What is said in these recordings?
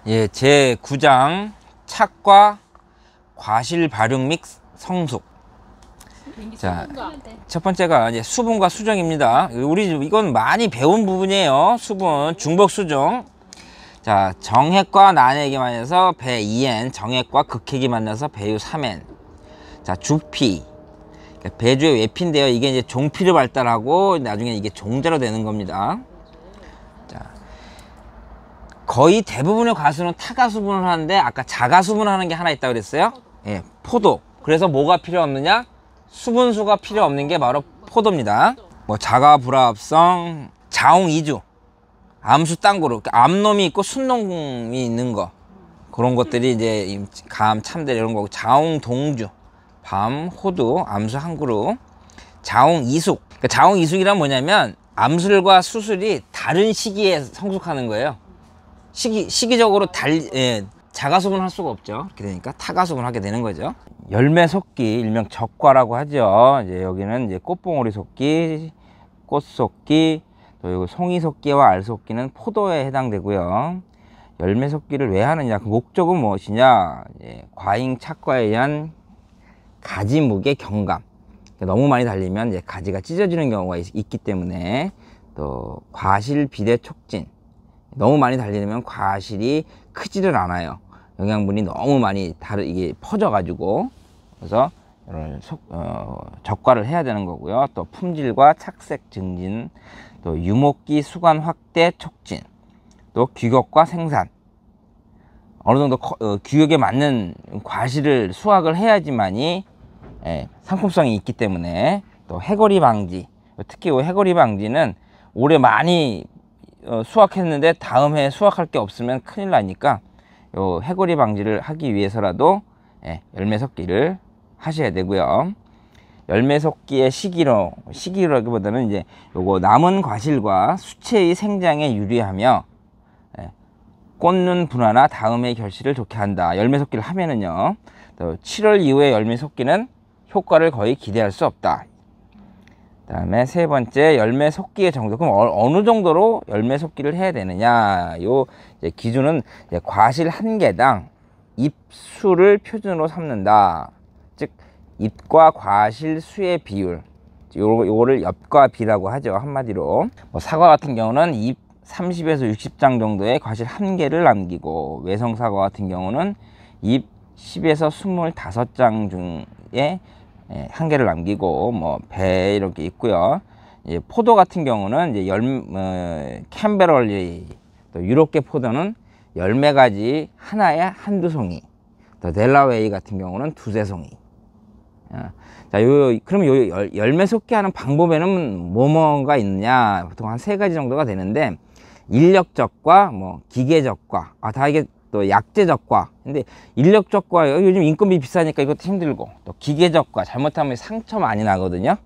예, 제 9장 착과 과실 발육 및 성숙. 자, 첫 번째가 이제 수분과 수정입니다. 우리 이건 많이 배운 부분이에요. 수분, 중복 수정. 자, 정핵과 난핵이 만나서 배 2N, 정핵과 극핵이 만나서 배유 3N. 자, 주피. 배주의 외피인데요. 이게 이제 종피를 발달하고 나중에 이게 종자로 되는 겁니다. 자, 거의 대부분의 과수는 타가수분을 하는데 아까 자가수분을 하는 게 하나 있다고 그랬어요. 예, 포도. 그래서 뭐가 필요 없느냐? 수분수가 필요 없는 게 바로 포도입니다. 뭐 자가 불합성, 자웅 이주, 암수 땅고루, 암놈이 있고 순놈이 있는 거, 그런 것들이 이제 감, 참대 이런 거고, 자웅 동주, 밤, 호두, 암수 한 그루, 자웅 이숙. 그러니까 자웅 이숙이란 뭐냐면 암술과 수술이 다른 시기에 성숙하는 거예요. 시기적으로 자가수분 할 수가 없죠. 그렇게 되니까 타가수분 하게 되는 거죠. 열매 속기, 일명 적과라고 하죠. 이제 여기는 이제 꽃봉오리 속기, 꽃 속기, 또 여기 송이 속기와 알 속기는 포도에 해당되고요. 열매 속기를 왜 하느냐? 그 목적은 무엇이냐? 과잉 착과에 의한 가지 무게 경감. 너무 많이 달리면 이제 가지가 찢어지는 경우가 있기 때문에, 또 과실 비대 촉진. 너무 많이 달리면 과실이 크지를 않아요. 영양분이 너무 많이 이게 퍼져가지고. 그래서 이런 적과를 해야 되는 거고요. 또 품질과 착색 증진, 또 유목기 수관 확대 촉진, 또 규격과 생산. 어느 정도 규격에 맞는 과실을 수확을 해야지만이 상품성이 있기 때문에. 또 해거리 방지. 특히 해거리 방지는 올해 많이 수확했는데 다음 해에 수확할 게 없으면 큰일 나니까 요 해거리 방지를 하기 위해서라도 열매 섞기를 하셔야 되고요. 열매 섞기의 시기라기보다는 이제 요거 남은 과실과 수채의 생장에 유리하며 꽃눈 분화나 다음의 결실을 좋게 한다. 열매 섞기를 하면은요, 또 7월 이후에 열매 섞기는 효과를 거의 기대할 수 없다. 그 다음에 세 번째, 열매 속기의 정도. 그럼 어느 정도로 열매 속기를 해야 되느냐? 요 이제 기준은 이제 과실 한 개당 잎수를 표준으로 삼는다. 즉, 잎과 과실 수의 비율. 요거를 엽과 비라고 하죠. 한마디로. 뭐 사과 같은 경우는 잎 30에서 60장 정도의 과실 한 개를 남기고, 외성 사과 같은 경우는 잎 10에서 25장 중에 한 개를 남기고, 뭐 배 이렇게 있고요. 포도 같은 경우는 이제 캔베럴리, 또 유럽계 포도는 열매가지 하나에 한두 송이, 또 델라웨이 같은 경우는 두세 송이. 자, 그럼 열매 속기 하는 방법에는 뭐가 있느냐? 보통 한 세 가지 정도가 되는데, 인력적과, 뭐 기계적과, 다 이게 또 약재적과. 근데 인력적과, 요즘 인건비 비싸니까 이것도 힘들고, 또 기계적과, 잘못하면 상처 많이 나거든요.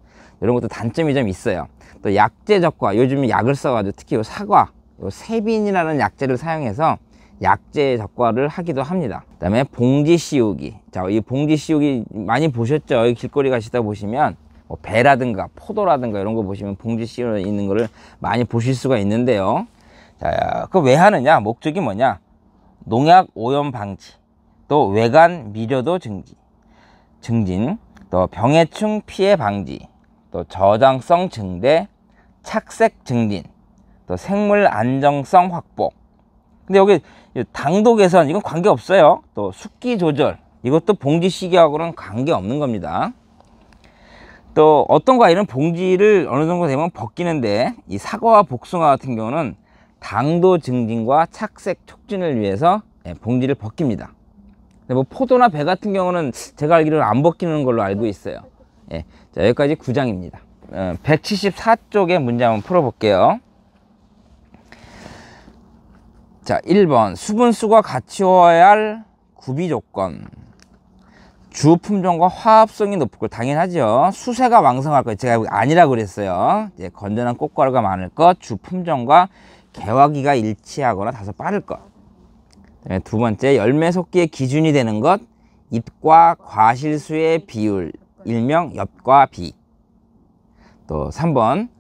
이런 것도 단점이 좀 있어요. 또 약재적과, 요즘 약을 써가지고 특히 사과, 세빈이라는 약재를 사용해서 약재 적과를 하기도 합니다. 그 다음에 봉지 씌우기. 자, 이 봉지 씌우기 많이 보셨죠? 길거리 가시다 보시면 뭐 배라든가 포도라든가 이런 거 보시면 봉지 씌워 있는 거를 많이 보실 수가 있는데요. 자, 그거 왜 하느냐? 목적이 뭐냐? 농약 오염 방지, 또 외관 미려도 증진, 또 병해충 피해 방지, 또 저장성 증대, 착색 증진, 또 생물 안정성 확보. 근데 여기 당도 개선, 이건 관계 없어요. 또 숙기 조절, 이것도 봉지 시기하고는 관계 없는 겁니다. 또 어떤 과일은 봉지를 어느 정도 되면 벗기는데, 이 사과와 복숭아 같은 경우는 당도 증진과 착색 촉진을 위해서 봉지를 벗깁니다. 근데 뭐 포도나 배 같은 경우는 제가 알기로는 안 벗기는 걸로 알고 있어요. 자, 여기까지 9장입니다. 174쪽의 문제 한번 풀어볼게요. 자, 1번 수분수가 갖추어야 할 구비 조건. 주 품종과 화합성이 높을 것. 당연하죠. 수세가 왕성할 것. 제가 아니라고 그랬어요. 건전한 꽃가루가 많을 것, 주 품종과 개화기가 일치하거나 다소 빠를 것. 두 번째, 열매 속기의 기준이 되는 것, 잎과 과실수의 비율, 일명 엽과 비. 또 3번,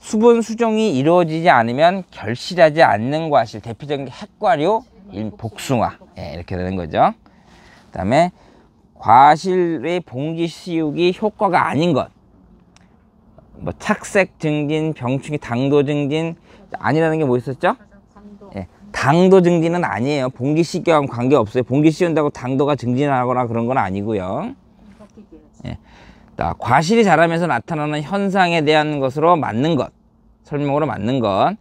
수분 수정이 이루어지지 않으면 결실하지 않는 과실, 대표적인 게 핵과류, 복숭아. 예, 이렇게 되는 거죠. 그다음에 과실의 봉지 씌우기 효과가 아닌 것. 뭐 착색 증진, 병충해, 당도 증진. 아니라는 게 뭐 있었죠? 예, 당도 증진은 아니에요. 봉기 씌기와 관계없어요. 봉기 씌운다고 당도가 증진하거나 그런 건 아니고요. 예. 과실이 자라면서 나타나는 현상에 대한 것으로 맞는 것. 설명으로 맞는 것.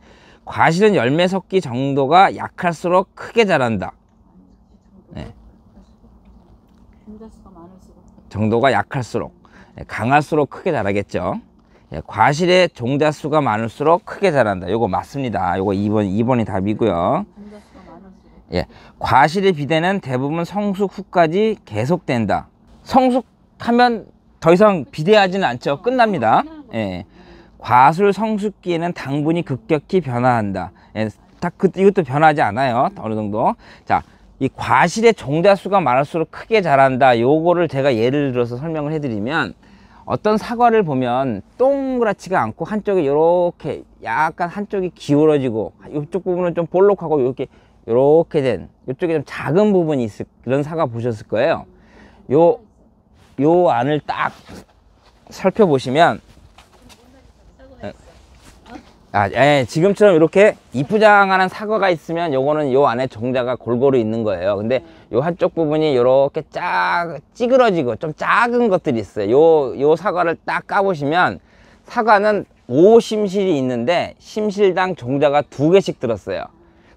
과실은 열매 섞기 정도가 약할수록 크게 자란다. 예. 정도가 약할수록, 강할수록 크게 자라겠죠. 예, 과실의 종자수가 많을수록 크게 자란다. 요거 맞습니다. 요거 2번이 답이고요. 예, 과실의 비대는 대부분 성숙 후까지 계속된다. 성숙하면 더 이상 비대하지는 않죠. 끝납니다. 예, 과술 성숙기에는 당분이 급격히 변화한다. 예, 이것도 변하지 않아요. 어느 정도. 자, 이 과실의 종자수가 많을수록 크게 자란다. 요거를 제가 예를 들어서 설명을 해드리면, 어떤 사과를 보면 동그랗지가 않고 한쪽이 이렇게 약간 한쪽이 기울어지고 이쪽 부분은 좀 볼록하고 이렇게 된 이쪽에 좀 작은 부분이 있을 그런 사과 보셨을 거예요. 요 안을 딱 살펴보시면 예, 지금처럼 이렇게 이쁘장한 사과가 있으면 요거는 요 안에 종자가 골고루 있는 거예요. 근데 요 한쪽 부분이 이렇게 찌그러지고 좀 작은 것들이 있어요. 요 사과를 딱 까보시면 사과는 5심실이 있는데 심실당 종자가 2개씩 들었어요.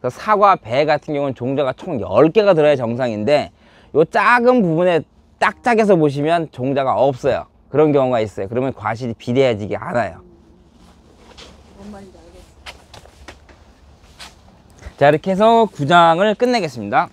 그래서 사과 배 같은 경우는 종자가 총 10개가 들어야 정상인데 요 작은 부분에 딱 짜게서 보시면 종자가 없어요. 그런 경우가 있어요. 그러면 과실이 비대해지지 않아요. 자, 이렇게 해서 9장을 끝내겠습니다.